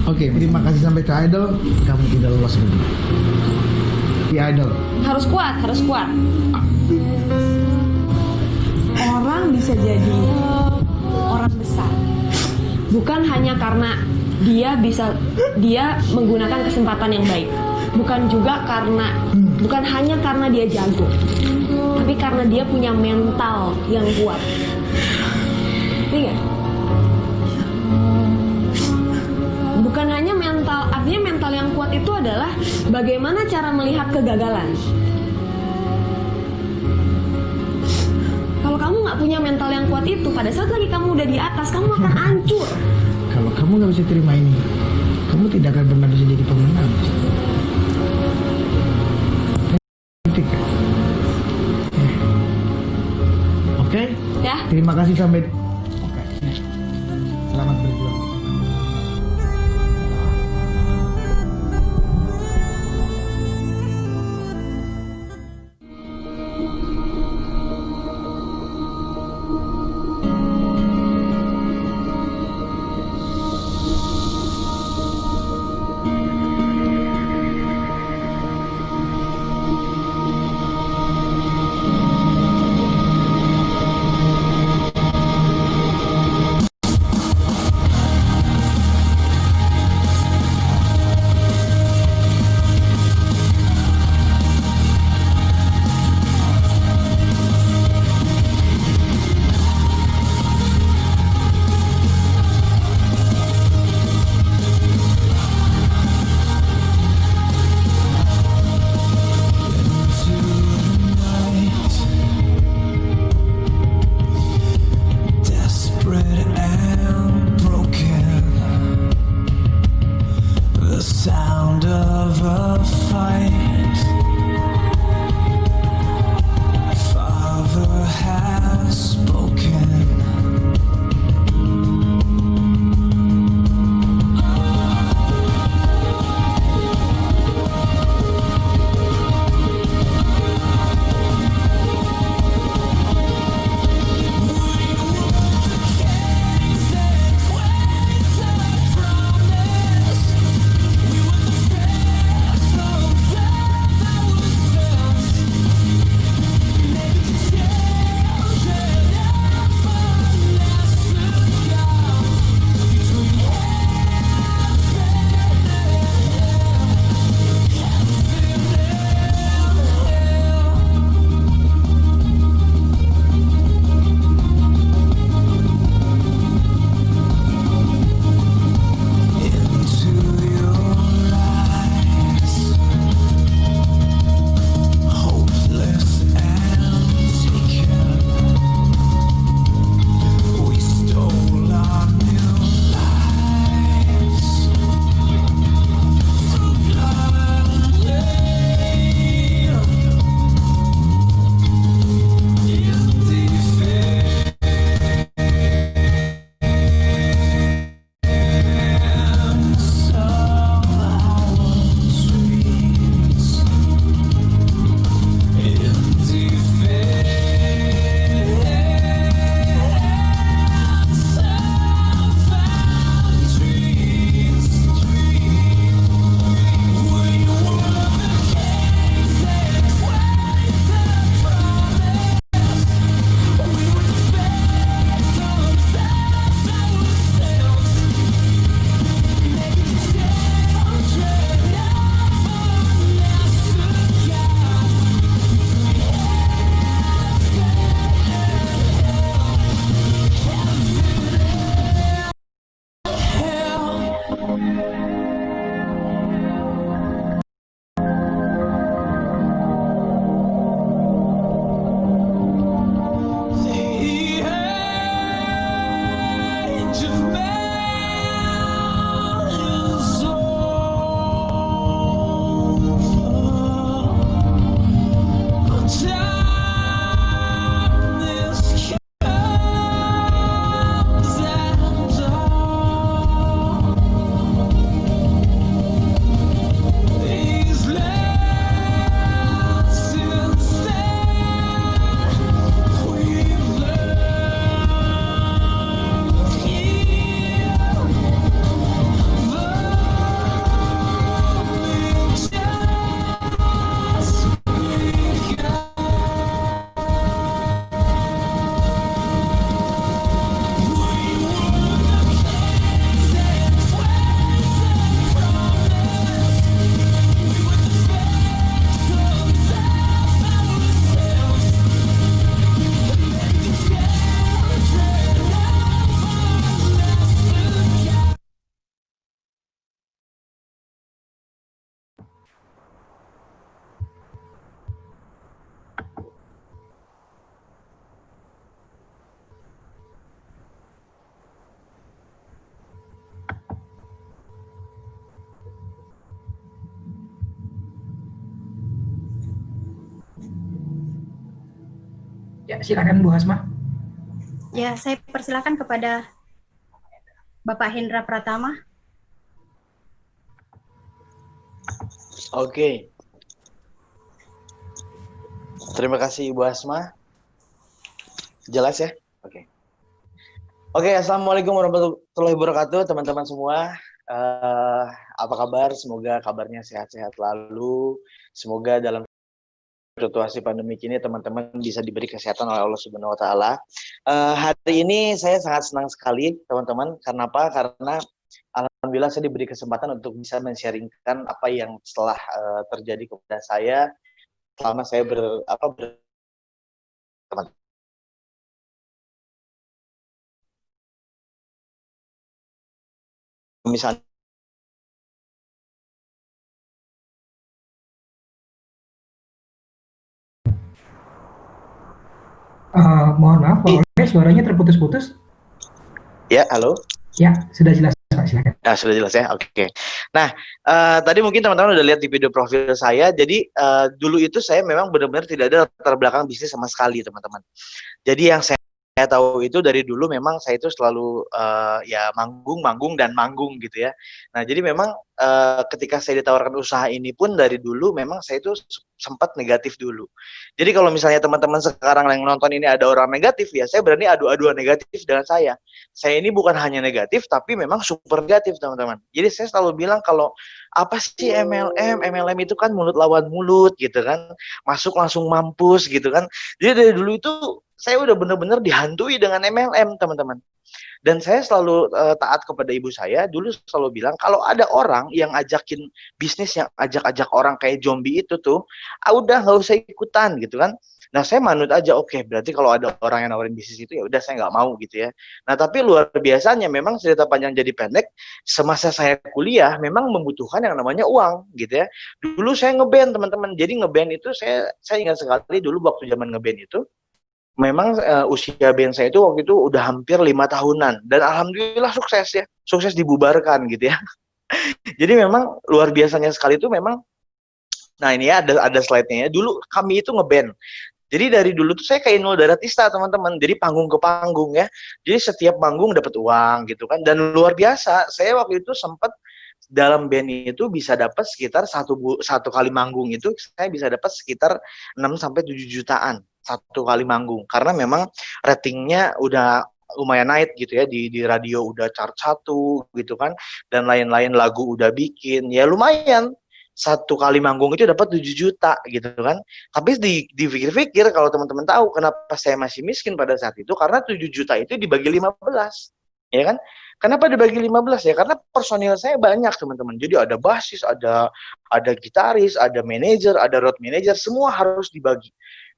Oke, terima kasih sampai ke idol, kamu tidak lolos lagi. Di idol. Harus kuat, harus kuat. Orang bisa jadi orang besar bukan hanya karena dia menggunakan kesempatan yang baik, bukan hanya karena dia jago, tapi karena dia punya mental yang kuat. Iya nggak? Bukan hanya mental, artinya mental yang kuat itu adalah bagaimana cara melihat kegagalan. Kalau kamu nggak punya mental yang kuat itu, pada saat lagi kamu udah di atas, kamu akan hancur. Kalau kamu nggak bisa terima ini, kamu tidak akan pernah bisa jadi pemenang. Oke? Ya. Terima kasih sampai. Oke. Selamat berjuang. Ya, silakan Bu Hasma. Ya, saya persilakan kepada Bapak Hendra Pratama. Oke, terima kasih Ibu Asma. Jelas ya? Oke, Assalamualaikum warahmatullahi wabarakatuh, teman-teman semua. Apa kabar? Semoga kabarnya sehat-sehat lalu. Semoga dalam situasi pandemi ini teman-teman bisa diberi kesehatan oleh Allah Subhanahu Wa Taala. Hari ini saya sangat senang sekali, teman-teman. Karena apa? Karena alhamdulillah saya diberi kesempatan untuk bisa men-sharingkan apa yang setelah terjadi kepada saya selama saya misalnya Mohon maaf, Pak Oleh, suaranya terputus-putus. ya, halo. Ya, sudah jelas Pak, silakan. Sudah jelas ya, oke. Nah, tadi mungkin teman-teman udah lihat di video profil saya. Jadi dulu itu saya memang benar-benar tidak ada latar belakang bisnis sama sekali, teman-teman. Jadi yang saya tahu itu dari dulu memang saya itu selalu ya manggung gitu ya. Nah, jadi memang ketika saya ditawarkan usaha ini pun dari dulu memang saya itu sempat negatif dulu. Jadi kalau misalnya teman-teman sekarang yang nonton ini ada orang negatif ya, saya berani adu-aduan negatif dengan saya. Saya ini bukan hanya negatif tapi memang super negatif, teman-teman. Jadi saya selalu bilang kalau apa sih MLM? MLM itu kan mulut lawan mulut gitu kan. Masuk langsung mampus gitu kan. Jadi dari dulu itu saya udah bener-bener dihantui dengan MLM, teman-teman. Dan saya selalu taat kepada ibu saya, dulu selalu bilang, kalau ada orang yang ajakin bisnis, yang ajak-ajak orang kayak zombie itu tuh, udah nggak usah ikutan gitu kan. Nah, saya manut aja, oke, berarti kalau ada orang yang nawarin bisnis itu, ya udah saya nggak mau gitu ya. Nah, tapi luar biasanya, memang cerita panjang jadi pendek, semasa saya kuliah, memang membutuhkan yang namanya uang gitu ya. Dulu saya ngeband, teman-teman. Jadi ngeband itu, saya ingat sekali dulu waktu zaman ngeband itu, memang usia band saya itu waktu itu udah hampir 5 tahunan dan alhamdulillah sukses ya, sukses dibubarkan gitu ya. Jadi memang luar biasanya sekali itu memang, nah ini ya ada slide-nya ya, dulu kami itu ngeband. Jadi dari dulu tuh saya kayak Inul Daratista, teman-teman. Jadi panggung ke panggung ya. Jadi setiap panggung dapat uang gitu kan. Dan luar biasa, saya waktu itu sempat dalam band itu bisa dapat sekitar satu kali manggung itu saya bisa dapat sekitar 6 sampai 7 jutaan satu kali manggung, karena memang ratingnya udah lumayan naik gitu ya, di radio udah chart 1 gitu kan, dan lain-lain, lagu udah bikin, ya lumayan satu kali manggung itu dapat 7 juta gitu kan. Tapi dipikir-pikir, kalau teman-teman tahu kenapa saya masih miskin pada saat itu, karena 7 juta itu dibagi 15, ya kan. Kenapa dibagi 15 ya? Karena personil saya banyak, teman-teman. Jadi ada basis, ada gitaris, ada manajer, ada road manager, semua harus dibagi.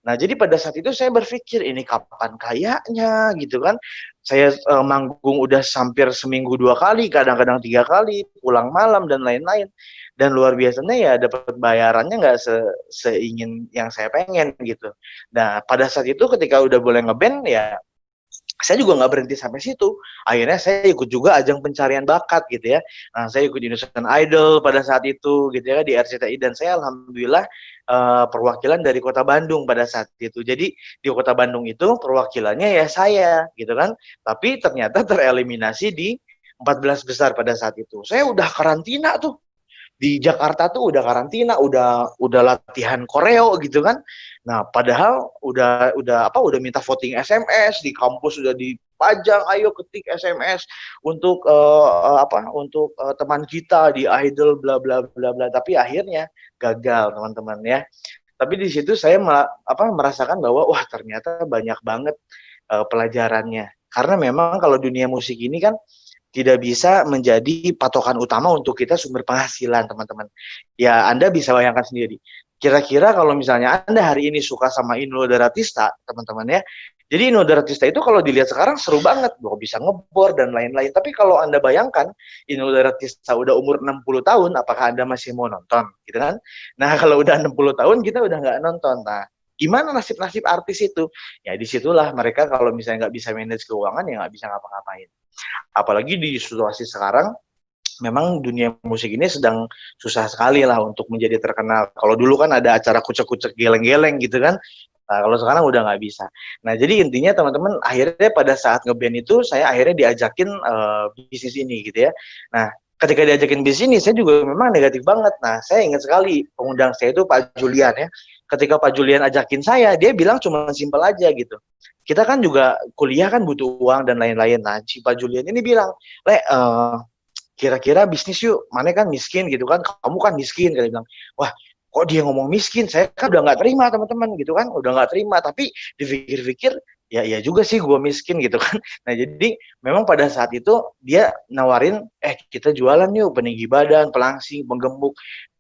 Nah, jadi pada saat itu saya berpikir, ini kapan kayaknya gitu kan. Saya manggung udah hampir seminggu 2 kali, kadang-kadang 3 kali, pulang malam dan lain-lain. Dan luar biasanya ya dapat bayarannya nggak seingin yang saya pengen gitu. Nah, pada saat itu ketika udah boleh ngeband ya, saya juga nggak berhenti sampai situ. Akhirnya saya ikut juga ajang pencarian bakat gitu ya. Nah, saya ikut Indonesian Idol pada saat itu gitu ya, di RCTI, dan saya alhamdulillah perwakilan dari Kota Bandung pada saat itu. Jadi di Kota Bandung itu perwakilannya ya saya gitu kan. Tapi ternyata tereliminasi di 14 besar pada saat itu. Saya udah karantina tuh. Di Jakarta tuh udah karantina, udah latihan koreo gitu kan. Nah, padahal udah minta voting SMS, di kampus sudah dipajang, ayo ketik SMS untuk teman kita di Idol bla bla bla bla, tapi akhirnya gagal, teman-teman ya. Tapi di situ saya merasakan bahwa wah, ternyata banyak banget pelajarannya. Karena memang kalau dunia musik ini kan tidak bisa menjadi patokan utama untuk kita sumber penghasilan, teman-teman. Ya, Anda bisa bayangkan sendiri. Kira-kira kalau misalnya Anda hari ini suka sama Inul Daratista, teman-teman ya. Jadi Inul Daratista itu kalau dilihat sekarang seru banget, loh, bisa ngebor dan lain-lain. Tapi kalau Anda bayangkan Inul Daratista udah umur 60 tahun, apakah Anda masih mau nonton? Gitu kan? Nah, kalau udah 60 tahun kita udah nggak nonton. Nah, gimana nasib-nasib artis itu? Ya disitulah mereka kalau misalnya nggak bisa manage keuangan, ya nggak bisa ngapa-ngapain. Apalagi di situasi sekarang, memang dunia musik ini sedang susah sekali lah untuk menjadi terkenal. Kalau dulu kan ada acara kucek-kucek geleng-geleng gitu kan, Nah, kalau sekarang udah nggak bisa. Nah, jadi intinya teman-teman akhirnya pada saat ngeband itu saya akhirnya diajakin bisnis ini gitu ya. Nah, ketika diajakin bisnis ini saya juga memang negatif banget. Nah, saya ingat sekali pengundang saya itu Pak Julian ya. Ketika Pak Julian ajakin saya, dia bilang cuma simpel aja gitu. Kita kan juga kuliah kan butuh uang dan lain-lain. Nah, si Pak Julian ini bilang, "Le, kira-kira bisnis yuk, mana kan miskin gitu kan, kamu kan miskin," kali bilang. Wah, kok dia ngomong miskin, saya kan udah nggak terima teman-teman gitu kan, udah nggak terima, tapi dipikir-pikir ya iya juga sih gue miskin gitu kan. Nah, jadi memang pada saat itu dia nawarin, kita jualan yuk peninggi badan, pelangsing, penggemuk.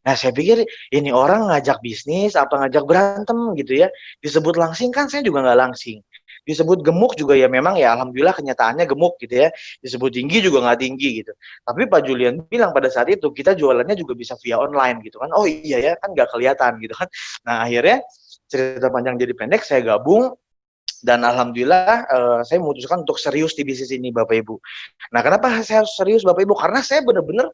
Nah, saya pikir ini orang ngajak bisnis apa ngajak berantem gitu ya. Disebut langsing kan saya juga nggak langsing. Disebut gemuk juga ya memang ya alhamdulillah kenyataannya gemuk gitu ya. Disebut tinggi juga nggak tinggi gitu. Tapi Pak Julian bilang pada saat itu kita jualannya juga bisa via online gitu kan. Oh iya ya kan nggak kelihatan gitu kan. Nah, akhirnya cerita panjang jadi pendek saya gabung dan alhamdulillah saya memutuskan untuk serius di bisnis ini Bapak Ibu. Nah, kenapa saya harus serius Bapak Ibu? Karena saya benar-benar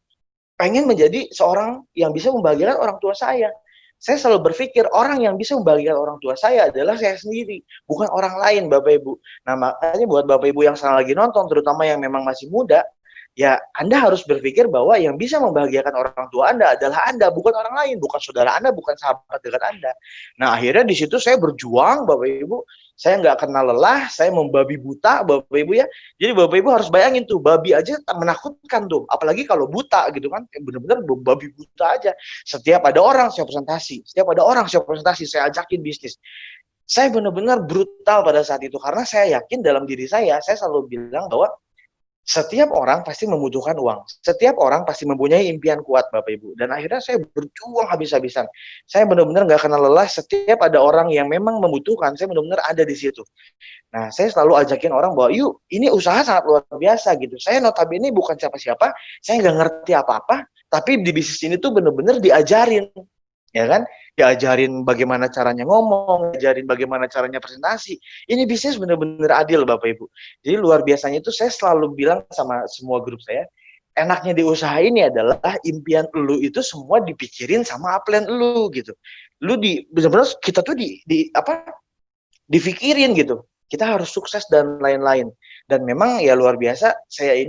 pengen menjadi seorang yang bisa membahagiakan orang tua saya. Saya selalu berpikir orang yang bisa membahagiakan orang tua saya adalah saya sendiri, bukan orang lain Bapak Ibu. Nah, makanya buat Bapak Ibu yang sekarang lagi nonton, terutama yang memang masih muda, ya Anda harus berpikir bahwa yang bisa membahagiakan orang tua Anda adalah Anda, bukan orang lain, bukan saudara Anda, bukan sahabat dekat Anda. Nah, akhirnya di situ saya berjuang Bapak Ibu, saya nggak kenal lelah, saya membabi buta Bapak Ibu ya. Jadi Bapak Ibu harus bayangin tuh, babi aja menakutkan tuh, apalagi kalau buta gitu kan, bener-bener babi buta aja. Setiap ada orang saya presentasi, saya ajakin bisnis. Saya benar-benar brutal pada saat itu, karena saya yakin dalam diri saya selalu bilang bahwa setiap orang pasti membutuhkan uang. Setiap orang pasti mempunyai impian kuat, Bapak Ibu. Dan akhirnya saya berjuang habis-habisan. Saya benar-benar nggak kenal lelah. Setiap ada orang yang memang membutuhkan, saya benar-benar ada di situ. Nah, saya selalu ajakin orang bahwa, yuk, ini usaha sangat luar biasa gitu. Saya notabene bukan siapa-siapa, saya nggak ngerti apa-apa, tapi di bisnis ini tuh benar-benar diajarin. Ya kan, diajarin bagaimana caranya ngomong, diajarin bagaimana caranya presentasi. Ini bisnis benar-benar adil Bapak Ibu. Jadi luar biasanya itu saya selalu bilang sama semua grup saya, enaknya di usaha ini adalah impian lu itu semua dipikirin sama upline lu gitu. Lu benar-benar kita tuh dipikirin gitu. Kita harus sukses dan lain-lain. Dan memang ya luar biasa, saya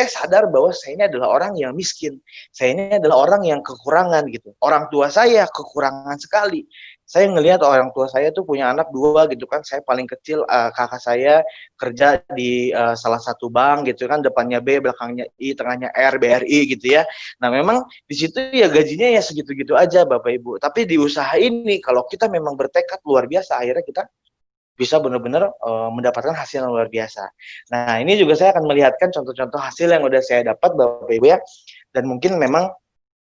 sadar bahwa saya ini adalah orang yang miskin. Saya ini adalah orang yang kekurangan gitu. Orang tua saya kekurangan sekali. Saya ngelihat orang tua saya tuh punya anak 2 gitu kan. Saya paling kecil, kakak saya kerja di salah satu bank gitu kan. Depannya B, belakangnya I, tengahnya R, BRI gitu ya. Nah, memang di situ ya gajinya ya segitu-gitu aja Bapak Ibu. Tapi di usaha ini kalau kita memang bertekad luar biasa, akhirnya kita bisa benar-benar mendapatkan hasil yang luar biasa. Nah, ini juga saya akan melihatkan contoh-contoh hasil yang udah saya dapat Bapak Ibu ya. Dan mungkin memang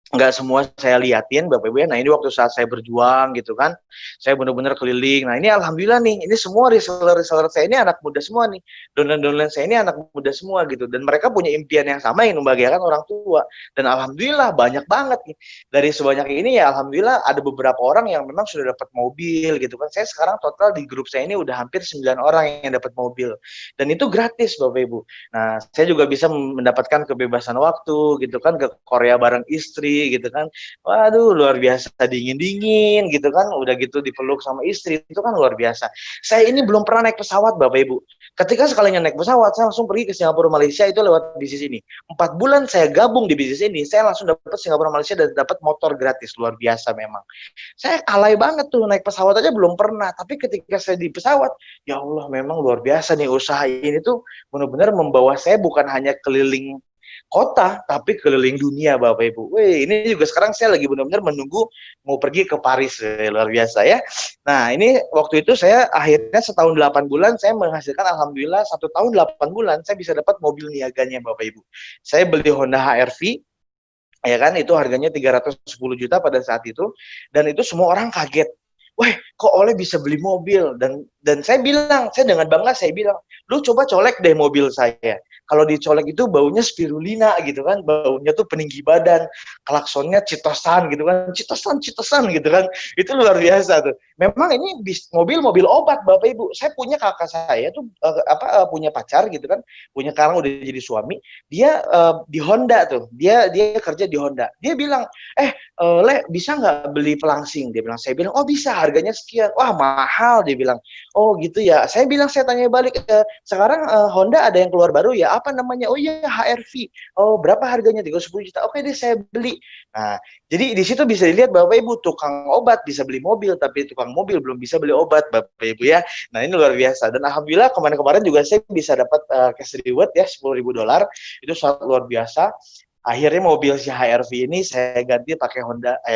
nggak semua saya liatin Bapak Ibu ya. Nah, ini waktu saat saya berjuang gitu kan, saya benar-benar keliling. Nah, ini alhamdulillah nih, ini semua reseller saya ini anak muda semua nih, downline saya ini anak muda semua gitu, dan mereka punya impian yang sama, yang membahagiakan orang tua. Dan alhamdulillah banyak banget nih, dari sebanyak ini ya alhamdulillah ada beberapa orang yang memang sudah dapat mobil gitu kan. Saya sekarang total di grup saya ini udah hampir 9 orang yang dapat mobil, dan itu gratis Bapak Ibu. Nah, saya juga bisa mendapatkan kebebasan waktu gitu kan, ke Korea bareng istri gitu kan. Waduh, luar biasa, dingin-dingin gitu kan, udah gitu dipeluk sama istri, itu kan luar biasa. Saya ini belum pernah naik pesawat Bapak Ibu. Ketika sekalinya naik pesawat, saya langsung pergi ke Singapura Malaysia itu lewat bisnis ini. 4 bulan saya gabung di bisnis ini, saya langsung dapat Singapura Malaysia dan dapat motor gratis, luar biasa memang. Saya alay banget tuh, naik pesawat aja belum pernah, tapi ketika saya di pesawat, ya Allah memang luar biasa nih, usaha ini tuh benar-benar membawa saya bukan hanya keliling kota, tapi keliling dunia Bapak Ibu. Wih, ini juga sekarang saya lagi benar-benar menunggu mau pergi ke Paris, luar biasa ya. Nah, ini waktu itu saya akhirnya setahun 8 bulan saya menghasilkan alhamdulillah 1 tahun 8 bulan saya bisa dapat mobil niaganya Bapak Ibu. Saya beli Honda HR-V, ya kan, itu harganya 310 juta pada saat itu, dan itu semua orang kaget. Wah, kok Oleh bisa beli mobil? Dan saya bilang, saya dengan bangga saya bilang, lu coba colek deh mobil saya. Kalau dicolek itu baunya spirulina gitu kan, baunya tuh peninggi badan, klaksonnya citosan gitu kan, citosan gitu kan, itu luar biasa tuh. Memang ini mobil obat Bapak Ibu. Saya punya kakak saya tuh punya pacar gitu kan, punya, sekarang udah jadi suami, dia di Honda tuh, dia kerja di Honda. Dia bilang, Le bisa nggak beli pelangsing? Dia bilang, saya bilang, oh bisa, harganya sekian. Wah mahal, dia bilang. Oh gitu ya. Saya bilang, saya tanya balik, sekarang Honda ada yang keluar baru ya, apa namanya? Oh iya, HR-V. Oh berapa harganya? 310 juta. Oke deh, saya beli. Nah, jadi di situ bisa dilihat Bapak Ibu, tukang obat bisa beli mobil, tapi tukang mobil belum bisa beli obat Bapak Ibu ya. Nah ini luar biasa. Dan alhamdulillah kemarin-kemarin juga saya bisa dapat cash reward ya, $10.000. Itu sangat luar biasa. Akhirnya mobil si HR-V ini saya ganti pakai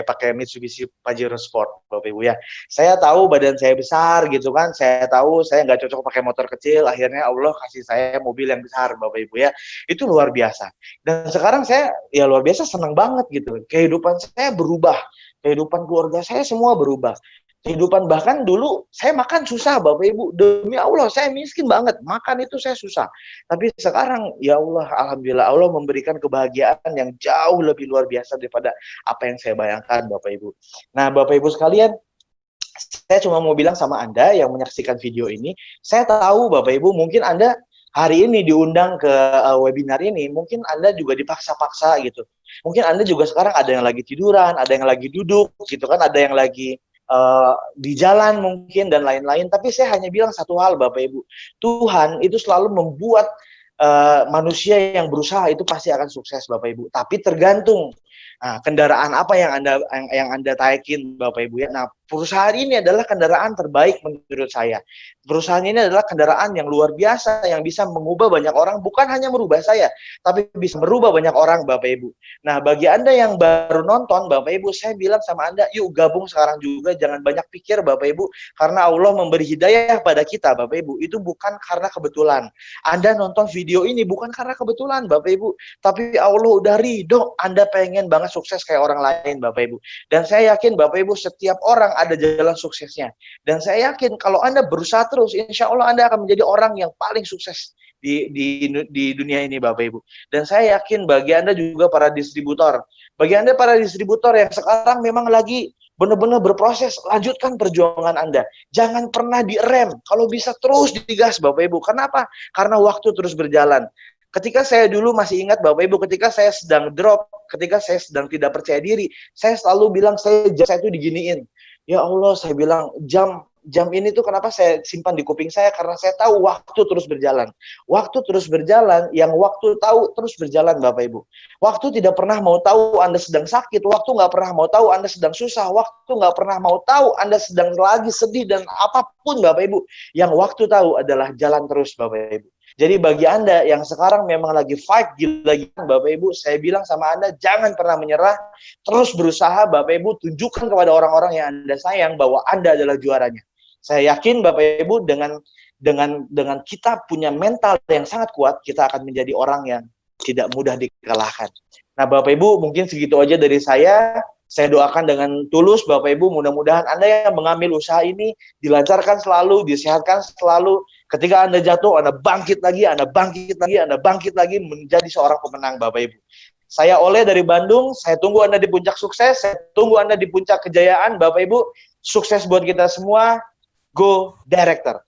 pakai Mitsubishi Pajero Sport, Bapak Ibu ya. Saya tahu badan saya besar gitu kan, saya tahu saya nggak cocok pakai motor kecil, akhirnya Allah kasih saya mobil yang besar, Bapak Ibu ya. Itu luar biasa. Dan sekarang saya ya luar biasa senang banget gitu. Kehidupan saya berubah, kehidupan keluarga saya semua berubah. Kehidupan bahkan dulu saya makan susah Bapak Ibu, demi Allah saya miskin banget, makan itu saya susah. Tapi sekarang ya Allah, alhamdulillah Allah memberikan kebahagiaan yang jauh lebih luar biasa daripada apa yang saya bayangkan Bapak Ibu. Nah Bapak Ibu sekalian, saya cuma mau bilang sama Anda yang menyaksikan video ini, saya tahu Bapak Ibu mungkin Anda hari ini diundang ke webinar ini, mungkin Anda juga dipaksa-paksa gitu. Mungkin Anda juga sekarang ada yang lagi tiduran, ada yang lagi duduk gitu kan, ada yang lagi di jalan mungkin dan lain-lain, tapi saya hanya bilang satu hal Bapak Ibu, Tuhan itu selalu membuat manusia yang berusaha itu pasti akan sukses Bapak Ibu, tapi tergantung kendaraan apa yang Anda taikin Bapak Ibu ya. Nah perusahaan ini adalah kendaraan terbaik menurut saya. Perusahaan ini adalah kendaraan yang luar biasa, yang bisa mengubah banyak orang, bukan hanya merubah saya, tapi bisa merubah banyak orang Bapak Ibu. Nah bagi Anda yang baru nonton Bapak Ibu, saya bilang sama Anda, yuk gabung sekarang juga, jangan banyak pikir Bapak Ibu, karena Allah memberi hidayah pada kita Bapak Ibu, itu bukan karena kebetulan. Anda nonton video ini bukan karena kebetulan Bapak Ibu, tapi Allah udah ridho, Anda pengen banget sukses kayak orang lain Bapak Ibu. Dan saya yakin Bapak Ibu setiap orang ada jalan suksesnya. Dan saya yakin kalau Anda berusaha terus, insya Allah Anda akan menjadi orang yang paling sukses di dunia ini Bapak Ibu. Dan saya yakin bagi Anda juga para distributor, bagi Anda para distributor yang sekarang memang lagi benar-benar berproses, lanjutkan perjuangan Anda. Jangan pernah direm, kalau bisa terus digas Bapak Ibu. Kenapa? Karena waktu terus berjalan. Ketika saya dulu masih ingat Bapak Ibu, ketika saya sedang drop, ketika saya sedang tidak percaya diri, saya selalu bilang saya itu diginiin. Ya Allah, saya bilang jam ini tuh kenapa saya simpan di kuping saya, karena saya tahu waktu terus berjalan. Waktu terus berjalan, yang waktu tahu terus berjalan Bapak Ibu. Waktu tidak pernah mau tahu Anda sedang sakit, waktu nggak pernah mau tahu Anda sedang susah, waktu nggak pernah mau tahu Anda sedang lagi sedih dan apapun Bapak Ibu. Yang waktu tahu adalah jalan terus Bapak Ibu. Jadi bagi Anda yang sekarang memang lagi fight gila-gilaan Bapak Ibu, saya bilang sama Anda jangan pernah menyerah, terus berusaha Bapak Ibu, tunjukkan kepada orang-orang yang Anda sayang bahwa Anda adalah juaranya. Saya yakin Bapak Ibu dengan kita punya mental yang sangat kuat, kita akan menjadi orang yang tidak mudah dikalahkan. Nah Bapak Ibu mungkin segitu aja dari saya. Saya doakan dengan tulus Bapak Ibu, mudah-mudahan Anda yang mengambil usaha ini dilancarkan selalu, disehatkan selalu. Ketika Anda jatuh, Anda bangkit lagi, Anda bangkit lagi, Anda bangkit lagi menjadi seorang pemenang Bapak Ibu. Saya Oleh dari Bandung, saya tunggu Anda di puncak sukses, saya tunggu Anda di puncak kejayaan Bapak Ibu. Sukses buat kita semua, go director.